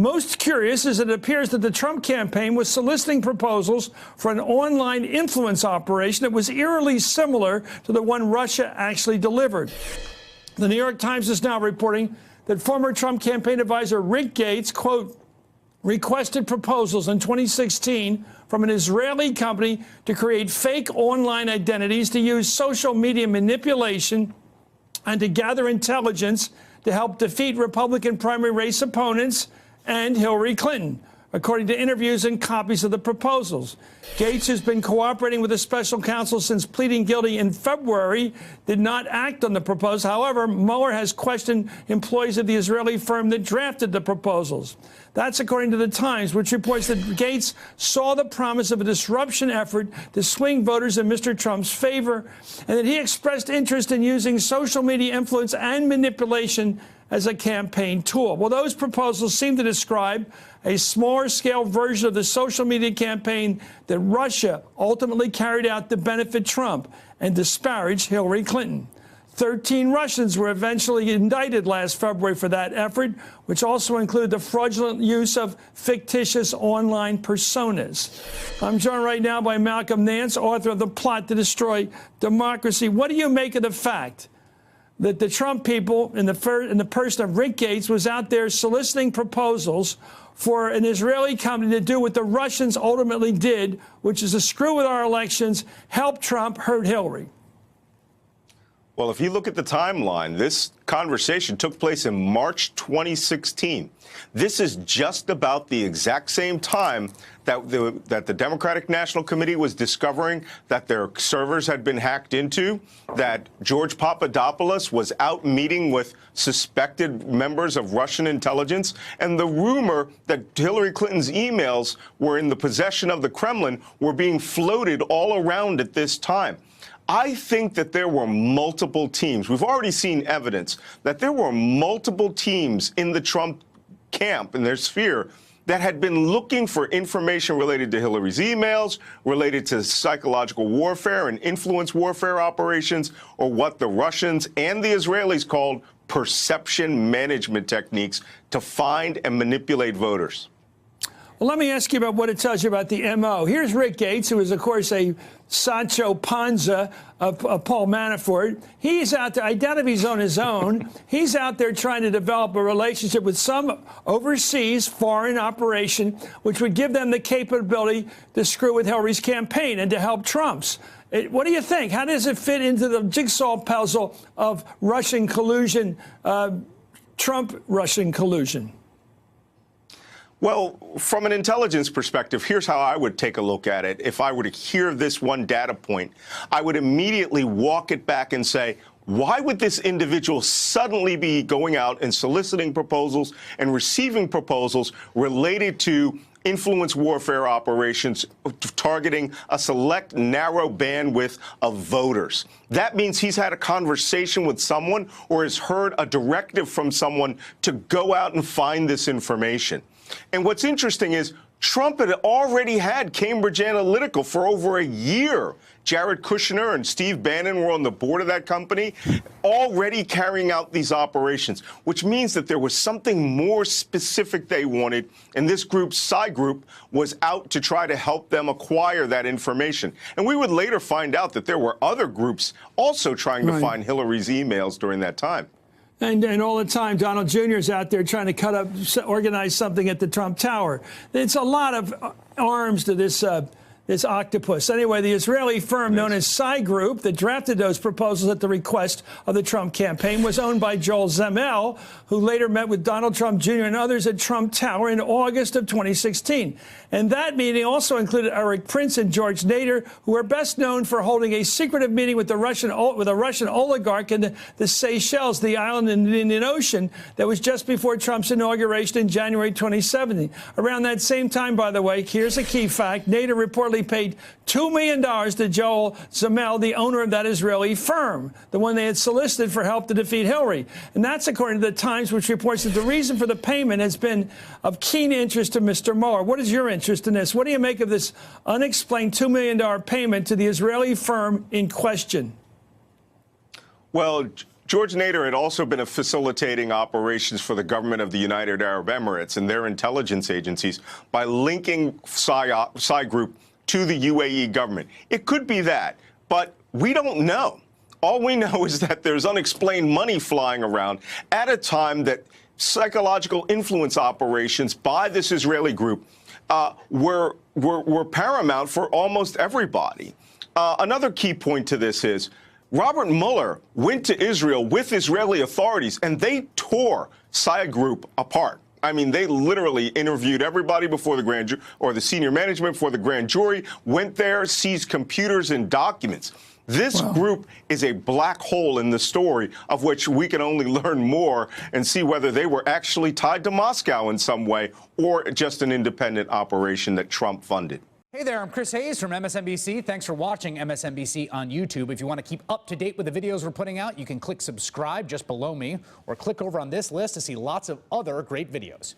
Most curious is that it appears that the Trump campaign was soliciting proposals for an online influence operation that was eerily similar to the one Russia actually delivered. The New York Times is now reporting that former Trump campaign advisor Rick Gates, quote, requested proposals in 2016 from an Israeli company to create fake online identities, to use social media manipulation, and to gather intelligence to help defeat Republican primary race opponents and Hillary Clinton, according to interviews and copies of the proposals. Gates, who's been cooperating with the special counsel since pleading guilty in February, did not act on the proposal. However, Mueller has questioned employees of the Israeli firm that drafted the proposals. That's according to the Times, which reports that Gates saw the promise of a disruption effort to swing voters in Mr. Trump's favor, and that he expressed interest in using social media influence and manipulation as a campaign tool. Well, those proposals seem to describe a smaller-scale version of the social media campaign that Russia ultimately carried out to benefit Trump and disparage Hillary Clinton. 13 Russians were eventually indicted last February for that effort, which also included the fraudulent use of fictitious online personas. I'm joined right now by Malcolm Nance, author of The Plot to Destroy Democracy. What do you make of the fact that the Trump people, in the person of Rick Gates, was out there soliciting proposals for an Israeli company to do what the Russians ultimately did, which is to screw with our elections, help Trump, hurt Hillary? Well, if you look at the timeline, this conversation took place in March 2016. This is just about the exact same time that the Democratic National Committee was discovering that their servers had been hacked into, that George Papadopoulos was out meeting with suspected members of Russian intelligence, and the rumor that Hillary Clinton's emails were in the possession of the Kremlin were being floated all around at this time. I think that there were multiple teams. We've already seen evidence that there were multiple teams in the Trump camp, in their sphere, that had been looking for information related to Hillary's emails, related to psychological warfare and influence warfare operations, or what the Russians and the Israelis called perception management techniques to find and manipulate voters. Well, let me ask you about what it tells you about the M.O. Here's Rick Gates, who is, of course, a Sancho Panza of Paul Manafort. He's out there, I doubt if he's on his own. He's out there trying to develop a relationship with some overseas foreign operation, which would give them the capability to screw with Hillary's campaign and to help Trump's. What do you think? How does it fit into the jigsaw puzzle of Russian collusion, Trump-Russian collusion? Well, from an intelligence perspective, here's how I would take a look at it. If I were to hear this one data point, I would immediately walk it back and say, why would this individual suddenly be going out and soliciting proposals and receiving proposals related to influence warfare operations targeting a select narrow bandwidth of voters? That means he's had a conversation with someone or has heard a directive from someone to go out and find this information. And what's interesting is Trump had already had Cambridge Analytica for over a year. Jared Kushner and Steve Bannon were on the board of that company, already carrying out these operations, which means that there was something more specific they wanted, and this group, Psy Group, was out to try to help them acquire that information. And we would later find out that there were other groups also trying to find Hillary's emails during that time. And all the time, Donald Jr. is out there trying to organize something at the Trump Tower. It's a lot of arms to this octopus. Anyway, the Israeli firm known as Psy Group that drafted those proposals at the request of the Trump campaign was owned by Joel Zemel, who later met with Donald Trump Jr. and others at Trump Tower in August of 2016. And that meeting also included Eric Prince and George Nader, who are best known for holding a secretive meeting with a Russian oligarch in the Seychelles, the island in the Indian Ocean, that was just before Trump's inauguration in January 2017. Around that same time, by the way, here's a key fact: Nader reportedly paid $2 million to Joel Zemel, the owner of that Israeli firm, the one they had solicited for help to defeat Hillary. And that's according to the Times, which reports that the reason for the payment has been of keen interest to Mr. Mueller. What is your interest in this? What do you make of this unexplained $2 million payment to the Israeli firm in question? Well, George Nader had also been facilitating operations for the government of the United Arab Emirates and their intelligence agencies by linking Psy Group to the UAE government. It could be that, but we don't know. All we know is that there's unexplained money flying around at a time that psychological influence operations by this Israeli group were paramount for almost everybody. Another key point to this is Robert Mueller went to Israel with Israeli authorities, and they tore Psy Group apart. I mean, they literally interviewed everybody before the grand jury, or the senior management before the grand jury, went there, seized computers and documents. This group is a black hole in the story of which we can only learn more and see whether they were actually tied to Moscow in some way or just an independent operation that Trump funded. Hey there, I'm Chris Hayes from MSNBC. Thanks for watching MSNBC on YouTube. If you want to keep up to date with the videos we're putting out, you can click subscribe just below me or click over on this list to see lots of other great videos.